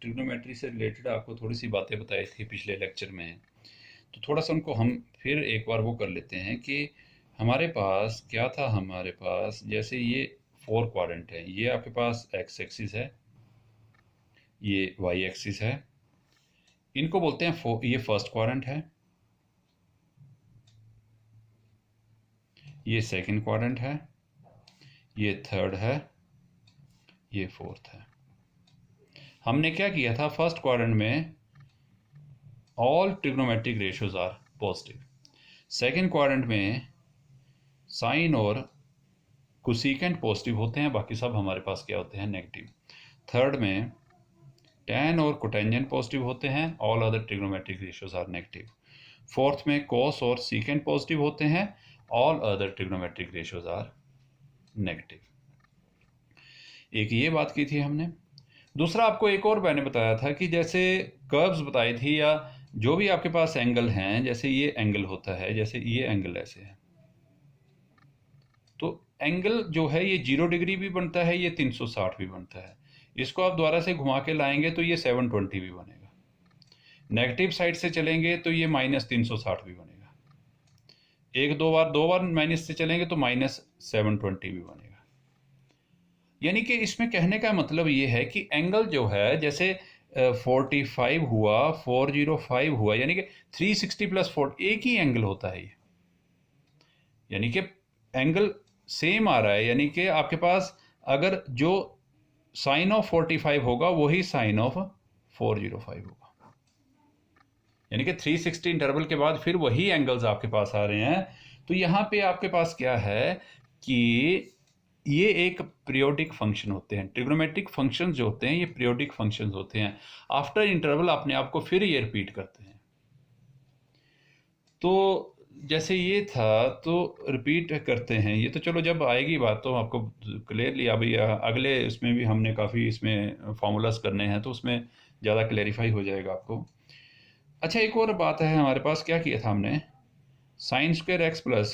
Trigonometry से related आपको थोड़ी सी बातें बताई थी पिछले लेक्चर में, तो थोड़ा सा उनको हम फिर एक बार वो कर लेते हैं कि हमारे पास क्या था। हमारे पास जैसे ये 4 क्वाड्रेंट है, ये आपके पास एक्स एक्सिस है, ये वाई एक्सिस है, इनको बोलते हैं ये फर्स्ट क्वाड्रेंट है, ये सेकंड क्वाड्रेंट है, ये थर्ड है, ये फोर्थ है। हमने क्या किया था, फर्स्ट क्वाड्रेंट में all trigonometric ratios are positive, second quadrant में साइन और कोसेकेंट पॉजिटिव होते हैं, बाकी सब हमारे पास क्या होते हैं, नेगेटिव। थर्ड में tan और कोटेंजेंट पॉजिटिव होते हैं, all other trigonometric ratios are negative. Fourth में cos और secant पॉजिटिव होते हैं, all other trigonometric ratios are negative. एक ये बात की थी हमने। दूसरा आपको एक और मैंने बताया था कि जैसे कर्व्स बताई थी या जो भी आपके पास एंगल हैं, जैसे ये एंगल होता है, जैसे ये एंगल ऐसे है, तो एंगल जो है ये 0 डिग्री भी बनता है, ये 360 भी बनता है। इसको आप दोबारा से घुमा के लाएंगे तो ये 720 भी बनेगा। नेगेटिव साइड से चलेंगे तो ये -360 भी बनेगा। एक दो बार माइनस से चलेंगे तो -720 भी बनेगा। यानी कि इसमें कहने का मतलब ये है कि एंगल जो है, जैसे 45 हुआ, 405 हुआ, यानी कि 360 + 4 एक ही एंगल होता है ये, यानी कि एंगल सेम आ रहा है। यानी कि आपके पास अगर जो साइन ऑफ 45 होगा वही साइन ऑफ 405 होगा, यानी कि 360 इंटरवल के बाद फिर वही एंगल्स आपके पास आ रहे हैं। तो यहाँ पे आपके पास क्या है कि ये एक पीरियोडिक फंक्शन होते हैं, ट्रिग्नोमेट्रिक फंक्शंस जो होते हैं ये पीरियोडिक फंक्शंस होते हैं। आफ्टर इंटरवल अपने आप को फिर ये रिपीट करते हैं। तो जैसे ये था तो रिपीट करते हैं ये, तो चलो जब आएगी बात तो आपको क्लियरली, अभी अगले इसमें भी हमने काफ़ी इसमें फार्मूलाज करने हैं तो उसमें ज़्यादा क्लेरिफाई हो जाएगा आपको। अच्छा, एक और बात है, हमारे पास क्या किया था हमने, sine square x plus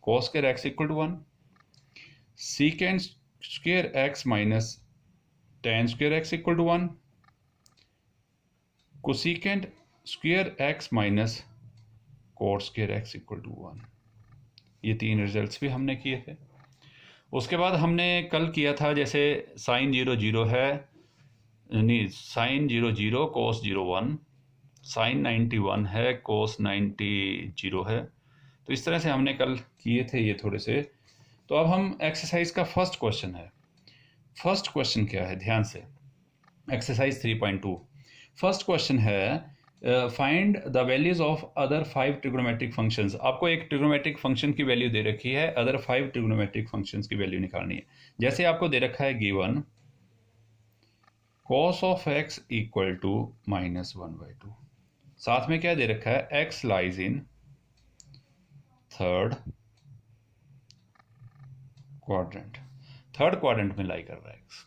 cos square x equal to 1, secant square x minus tan square x equal to 1, cosecant square x minus cot square x equal to 1। ये तीन रिजल्ट्स भी हमने किए थे। उसके बाद हमने कल किया था जैसे साइन 0 0 है, नहीं साइन 0 0 कोस 0 1, साइन 91 है, कोस 90 0 है। तो इस तरह से हमने कल किए थे ये थोड़े से। तो अब हम एक्सरसाइज का फर्स्ट क्वेश्चन है। फर्स्ट क्वेश्चन क्या है, ध्यान से, एक्सरसाइज 3.2 फर्स्ट क्वेश्चन है, find the values of other 5 trigonometric functions. आपको एक ट्रिग्नोमेट्रिक फंक्शन की वैल्यू दे रखी है, अदर 5 ट्रिग्नोमेट्रिक फंक्शंस की वैल्यू निकालनी है। जैसे आपको दे रखा है given cos of x equal to -1/2, साथ में क्या दे रखा है, x lies in third quadrant, third quadrant में लाई कर रहा है x।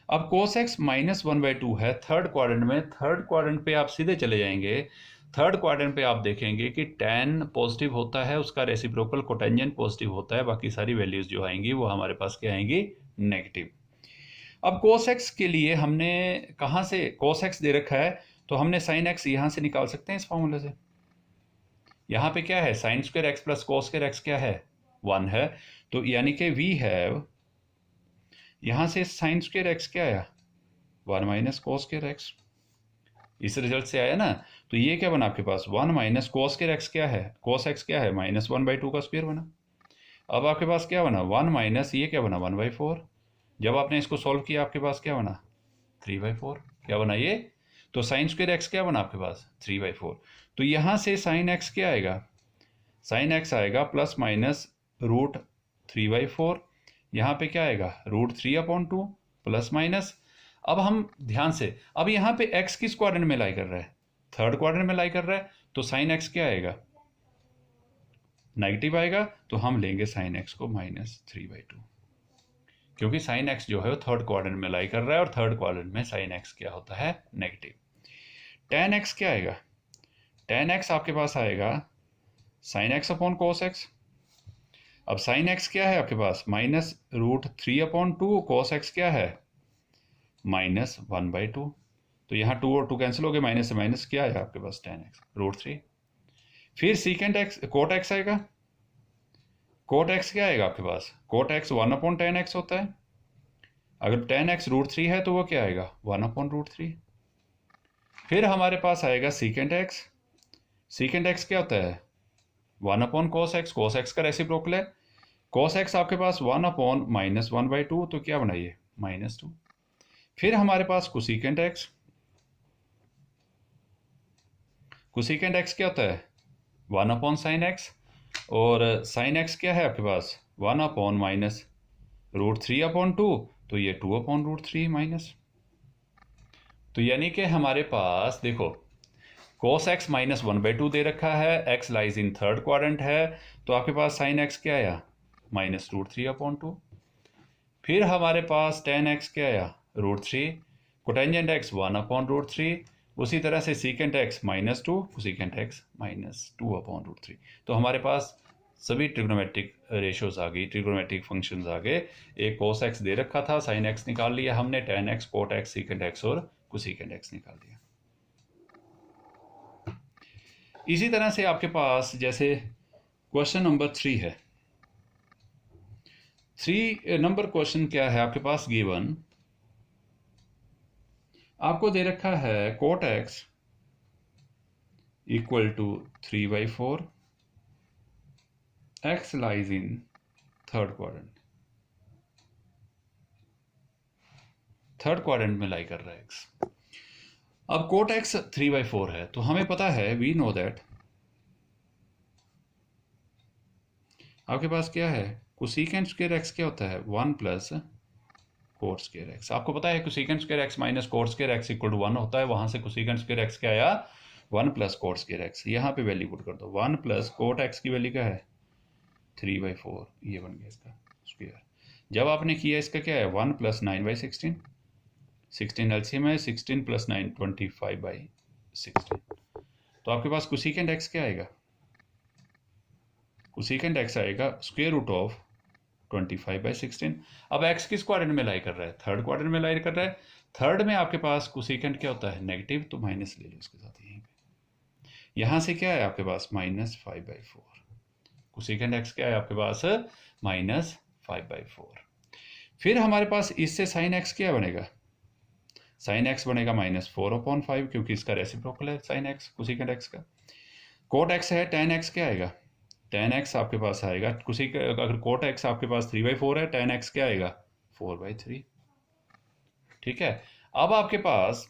अब cos x -1/2 है थर्ड क्वाड्रेंट में, थर्ड क्वाड्रेंट पे आप सीधे चले जाएंगे, थर्ड क्वाड्रेंट पे आप देखेंगे कि tan पॉजिटिव होता है, उसका रेसिप्रोकल कोटेंजेंट पॉजिटिव होता है, बाकी सारी वैल्यूज जो आएंगी वो हमारे पास क्या आएंगी, नेगेटिव। अब cos x के लिए हमने कहाँ से, cos x दे रखा है तो हमने sin x यहाँ से निकाल सकते हैं इस फॉर्मूले से। यहाँ पे क्या है, sign square x plus cos square x क्या है, 1 है। तो यानी कि वी हैव, यहाँ से साइन स्क्वायर एक्स क्या आया, 1 माइनस कॉस स्क्वायर एक्स, इस रिजल्ट से आया ना। तो ये क्या बना आपके पास, 1 माइनस कॉस स्क्वायर एक्स क्या है, कॉस एक्स क्या है, -1/2 का स्क्वायर बना। अब आपके पास क्या बना, 1 माइनस ये क्या बना, 1/4। जब आपने इसको सॉल्व किया आपके पास क्या बना, 3/4। क्या बना ये, तो साइन स्क्वायर एक्स क्या बना आपके पास, 3/4। तो यहाँ से साइन एक्स क्या आएगा, साइन एक्स आएगा प्लस माइनस √3/4, यहाँ पे क्या आएगा, √3/2 प्लस माइनस। अब हम ध्यान से, अब यहाँ पे x किस क्वाड्रेंट में लाई कर रहा है, थर्ड क्वाड्रेंट में लाई कर रहा है, तो साइन एक्स क्या आएगा, नेगेटिव आएगा। तो हम लेंगे साइन एक्स को -3/2, क्योंकि साइन एक्स जो है वो थर्ड क्वाड्रेंट में लाई कर रहा है और थर्ड क्वाड्रेंट में साइन एक्स क्या होता है, नेगेटिव। tan एक्स क्या आएगा, tan एक्स आपके पास आएगा sine x upon cos x. अब साइन एक्स क्या है आपके पास, -√3/2, कॉस एक्स क्या है -1/2। तो यहाँ 2 और 2 कैंसिल हो गए, माइनस से माइनस क्या आया आपके पास tan x√3। फिर सीकेंट एक्स कोट एक्स आएगा। कोट एक्स क्या आएगा आपके पास, कोट एक्स 1/tan x होता है। अगर tan x√3 है तो वो क्या आएगा 1/√3। फिर हमारे पास आएगा सीकेंट एक्स। सीकेंट एक्स क्या होता है 1/cos x, cos x का रेसिप्रोकल है। cos x आपके पास 1/-1/2, तो क्या बनाइए -2। फिर हमारे पास कोसिकेंट एक्स। कोसिकेंट एक्स क्या होता है 1/sin x, और sin x क्या है आपके पास 1/-√3/2, तो ये 2/√3 माइनस। तो यानी कि हमारे पास देखो cos x -1/2 दे रखा है, x lies in third quadrant है, तो आपके पास sin x क्या आया -√3/2। फिर हमारे पास tan x क्या आया √3, कोटेंजेंट x 1/√3, उसी तरह से सीकेंट x -2, कोसिकेंट x -2/√3। तो हमारे पास सभी ट्रिग्नोमेट्रिक रेशियोज आ गई, ट्रिग्नोमेट्रिक फंक्शंस आ गए। एक cos x दे रखा था, sin x निकाल लिया हमने, tan x, cot x, secant x और कोसिकेंट x निकाल दिया। इसी तरह से आपके पास जैसे क्वेश्चन नंबर 3 है। 3 नंबर क्वेश्चन क्या है आपके पास, गिवन आपको दे रखा है cot x equal to 3/4, x lies in third quadrant. Third quadrant में लाई कर रहा है x। अब cot x 3/4 है, तो हमें पता है, वी नो दैट आपके पास क्या है कोसिकेंट स्क्वायर x क्या होता है 1 प्लस कोट स्क्वायर x। आपको पता है cosecant square x minus cot square x equal to 1 होता है। वहां से कोसिकेंट स्क्वायर x क्या आया 1 प्लस कोट स्क्वायर x। यहाँ पे वैल्यू पुट कर दो, 1 प्लस कोट x की वैल्यू क्या है 3/4, ये बन गया इसका स्क्वायर। जब आपने किया इसका क्या है 1 प्लस 9/16, 16 एलसीएम है, 16 प्लस 9 25/16। तो आपके पास कोसिकेंट x क्या आएगा, कोसिकेंट x आएगा स्क्वायर रूट ऑफ 25/16। अब x किस क्वाड्रेंट में लाई कर रहा है, थर्ड क्वाड्रेंट में लाई कर रहा है। थर्ड में आपके पास कोसिकेंट क्या होता है नेगेटिव, तो माइनस ले लो इसके साथ यहीं पे। यहां से क्या है आपके पास -5/4। कोसिकेंट x क्या है आपके पास -5/4। फिर हमारे पास इससे साइन x क्या बनेगा, साइन x बनेगा -4/5, क्योंकि इसका रेसिप्रोकल है साइन x कोसिकेंट x का। कोट x है, tan x क्या आएगा, tan x आपके पास आएगा अगर कोट x आपके पास 3/4 है, tan x क्या आएगा 4/3। ठीक है। अब आपके पास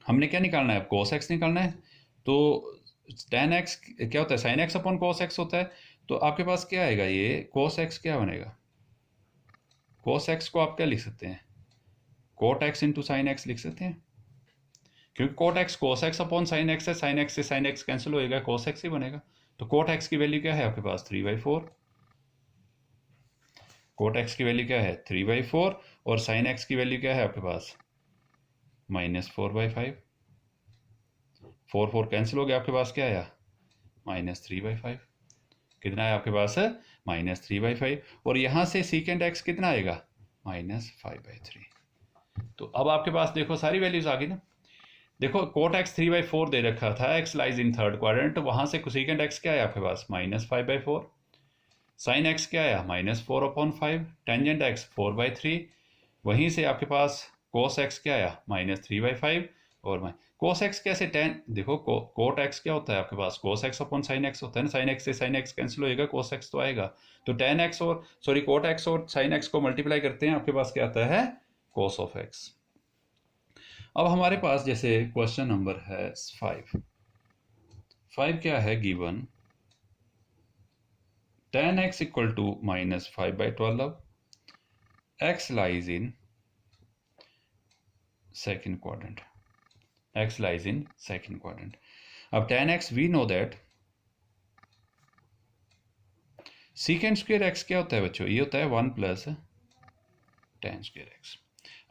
हमने क्या निकालना है, cos x निकालना है। तो tan x क्या होता है sin x/cos x होता है। तो आपके पास क्या आएगा, ये cos x क्या बनेगा, cos x को आप क्या लिख सकते हैं cot x into sine x लिख सकते हैं, क्योंकि cot x cos x/sin x है, sin x से sin x कैंसिल होएगा, cos x ही बनेगा। तो cot x की वैल्यू क्या है आपके पास 3/4, cot x की वैल्यू क्या है 3/4, और sin x की वैल्यू क्या है आपके पास -4/5। 4 कैंसिल हो गया, आपके पास क्या आया -3/5। कितना है आपके पास -3/5, और यहां से सीकेंट x कितना आएगा -5/3। तो अब आपके पास देखो सारी वैल्यूज आ गई ना। देखो कोट x 3/4 दे रखा था, x lies in third quadrant, वहां से कोसिकेंट x क्या आया आपके पास -5/4, साइन x क्या आया -4/5, टेंजेंट x 4/3, वहीं से आपके पास cos x क्या आया -3/5, और cos x कैसे टेन देखो कोट x क्या होता है आपके पास cos x/sin x होता है ना, sin x से sin x कैंसिल होएगा, cos x तो आएगा। तो tan x और कोट x और sin x को मल्टीप्लाई करते हैं, आपके पास क्या आता है cos of x। अब हमारे पास जैसे क्वेश्चन नंबर है 5 क्या है, given tan x equal to -5/12, x lies in second quadrant, x lies in second quadrant. अब tan x we know that secant square x क्या होता है बच्चों, ये होता है 1 प्लस tan स्क्वायर x।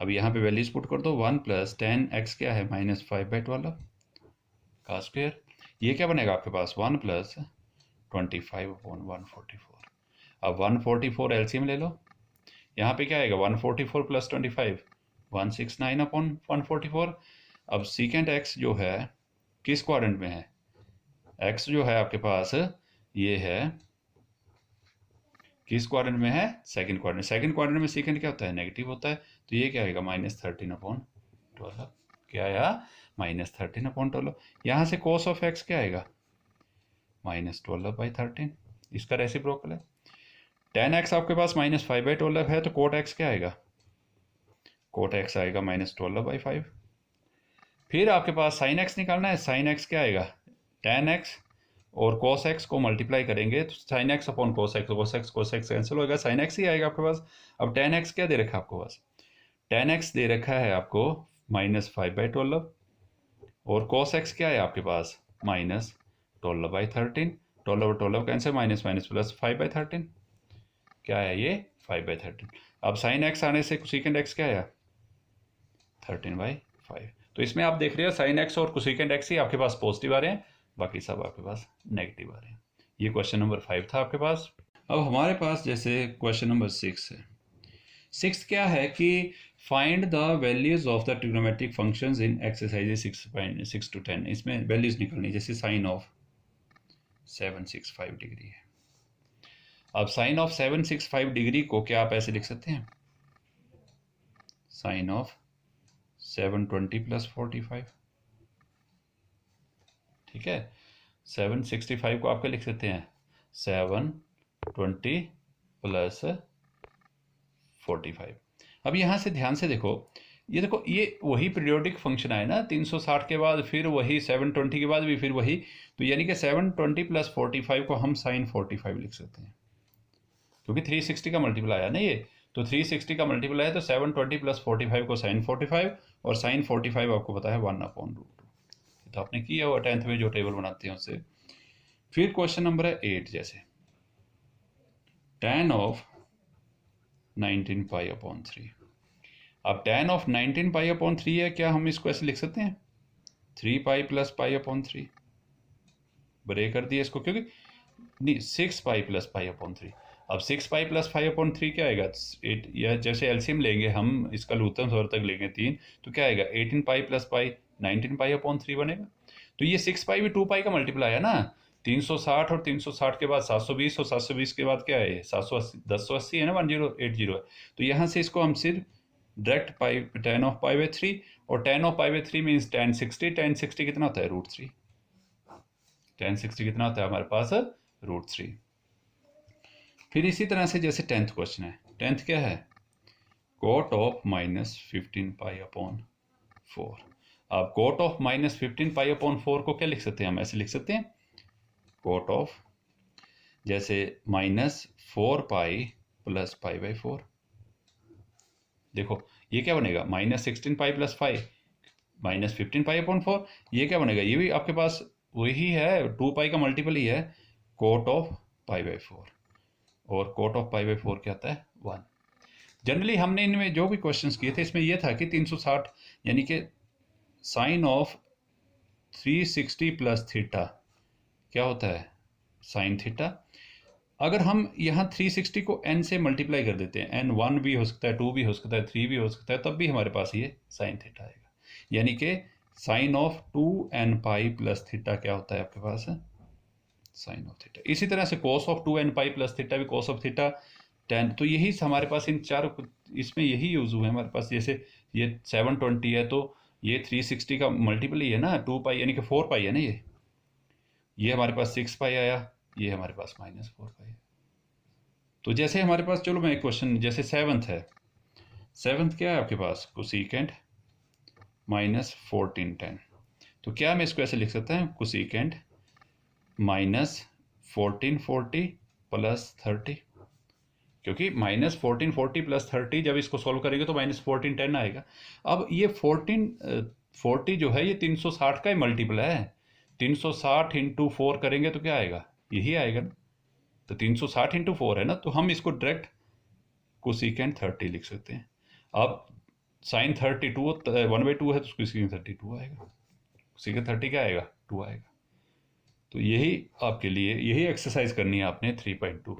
अब यहाँ पे वैल्यूज पुट कर दो, 1 प्लस tan x क्या है -5/12 का स्क्वायर। ये क्या बनेगा आपके पास 1 प्लस 25/144। अब 144 एलसीएम ले लो, यहाँ पे क्या आएगा 144 प्लस 25 169 अपॉन 144। अब सीकेंट एक्स जो है किस क्वाड्रेंट में है? एक्स जो है आपके पास ये है किस क्वाड्रेंट में है? Second quadrant. सेकंड क्वाड्रेंट में सीकेंट क्या होता है? नेगेटिव होता है। तो ये क्या आएगा? -13 अपॉन 12। क्या आया? -13 अपॉन 12। यहाँ से कोस ऑफ एक्स क्या आएगा? -12/13। इसका रेसिप्रोकल है। tan x आपके पास -5/12 है, तो कोट एक्स क्या आएगा? कोट एक्स आएगा -12/5। फिर आपके पास साइन एक्स निकालना है। साइन एक्स क्या आएगा? tan x और cos x को मल्टीप्लाई करेंगे तो sine x upon cos x cancel होगा, साइन एक्स ही आएगा आपके पास। अब tan x क्या दे रखा है आपको पास? tan x दे रखा है आपको -5/12 और cos x क्या है आपके पास? -12/13। 12/12 कैंसिल, माइनस माइनस प्लस 5/13। क्या है ये? 5/13। अब साइन एक्स आने से कोसेकेंट एक्स क्या आया? 13/5। तो इसमें आप देख रहे हो साइन एक्स और कोसेकेंट एक्स ही आपके पास पॉजिटिव आ रहे हैं, बाकी सब आपके पास नेगेटिव आ रहे हैं। ये क्वेश्चन नंबर 5 था आपके पास। अब हमारे पास जैसे क्वेश्चन नंबर 6 है। 6 क्या है कि find the values of the trigonometric functions in exercise 6 to 10। इसमें वैल्यूज निकलनी, जैसे साइन ऑफ 765 डिग्री है। अब साइन ऑफ 765 डिग्री को क्या आप ऐसे लिख सकते हैं? Sine of 720 + 45। ठीक है, 765 को आपके लिख सकते हैं 720 + 45। अब यहाँ से ध्यान से देखो, ये देखो ये वही पीरियोडिक फंक्शन आए ना, 360 के बाद फिर वही 720 के बाद भी फिर वही, तो यानी कि 720 + 45 को हम साइन 45 लिख सकते हैं, क्योंकि 360 का मल्टीपल आया ना ये, तो 360 का मल्टीपल है तो 720 + 45 को साइन 45, और साइन 45 आपको पता है 1/√2। तो आपने किया हुआ 10th में जो टेबल बनाते हैं उससे। फिर क्वेश्चन नंबर है 8, जैसे tan ऑफ 19π/3। अब tan ऑफ 19π/3 है, क्या हम इसको ऐसे लिख सकते हैं 3π + π/3? ब्रेक कर दिया इसको, क्योंकि नहीं 6π + π/3। अब 6π + π/3 क्या आएगा? 8, या जैसे एलसीएम लेंगे हम, इसका लूथम स्वर तक लेंगे 3, तो क्या आएगा? 18π + π 19π/3 बनेगा। तो ये 6π भी 2π का मल्टीपल आया ना, 360 और 360 के बाद 720 और 720 के बाद क्या है? 780, 1080 है ना, 1080 है। तो यहाँ से इसको हम सिर्फ डायरेक्ट पाई tan ऑफ π/3, और tan of π/3 means tan 60। tan 60 कितना होता है? √3। tan 60 कितना होता है हमारे पास? √3। फिर इसी तरह से जैसे 10th क्वेश्चन है। 10th क्या है? Cot of -15π/4। अब कोट ऑफ -15π/4 को क्या लिख सकते हैं हम? ऐसे लिख सकते हैं कोट ऑफ जैसे -4π + π/4। देखो ये क्या बनेगा? -16π + 5 -15π/4। ये क्या बनेगा? ये भी आपके पास वही है, 2π का मल्टीपल ही है, कोट ऑफ π/4। और कोट ऑफ π/4 क्या आता है? 1। जनरली हमने इनमें जो भी क्वेश्चंस किए थे इसमें यह था कि 360 यानी कि साइन ऑफ 360 + थीटा क्या होता है? Sine theta. अगर हम यहाँ 360 को n से मल्टीप्लाई कर देते हैं, n 1 भी हो सकता है, 2 भी हो सकता है, 3 भी हो सकता है, तब भी हमारे पास ये साइन थीटा आएगा। यानी कि साइन ऑफ 2nπ + थीटा क्या होता है आपके पास? Sign of theta. इसी तरह से कोस ऑफ 2nπ + थीटा भी कोस ऑफ थीटा tan। तो यही हमारे पास इन चारों, इसमें यही यूज हुए हमारे पास। जैसे ये 720 है तो ये 360 का मल्टीपल ही है ना, 2π यानी कि 4π है ना, ये हमारे पास 6π आया, ये हमारे पास -4π है। तो जैसे हमारे पास, चलो मैं एक क्वेश्चन, जैसे 7th है। 7th क्या है आपके पास? Cosecant -14tan। तो क्या मैं इसको ऐसे लिख सकता हूँ? कोसेकेंट -1440 + 30, क्योंकि -1440 + 30 जब इसको सॉल्व करेंगे तो -14tan आएगा। अब ये 1440 जो है ये 360 का ही मल्टीपल है, 360 × 4 करेंगे तो क्या आएगा? यही आएगा ना, तो 360 × 4 है ना, तो हम इसको डायरेक्ट कोसेकेंट 30 लिख सकते हैं। अब साइन 32 1/2 है तो कोसेकेंट 32 आएगा, कोसेकेंट 30 क्या आएगा? 2 आएगा। तो यही आपके लिए यही एक्सरसाइज करनी है आपने 3.2।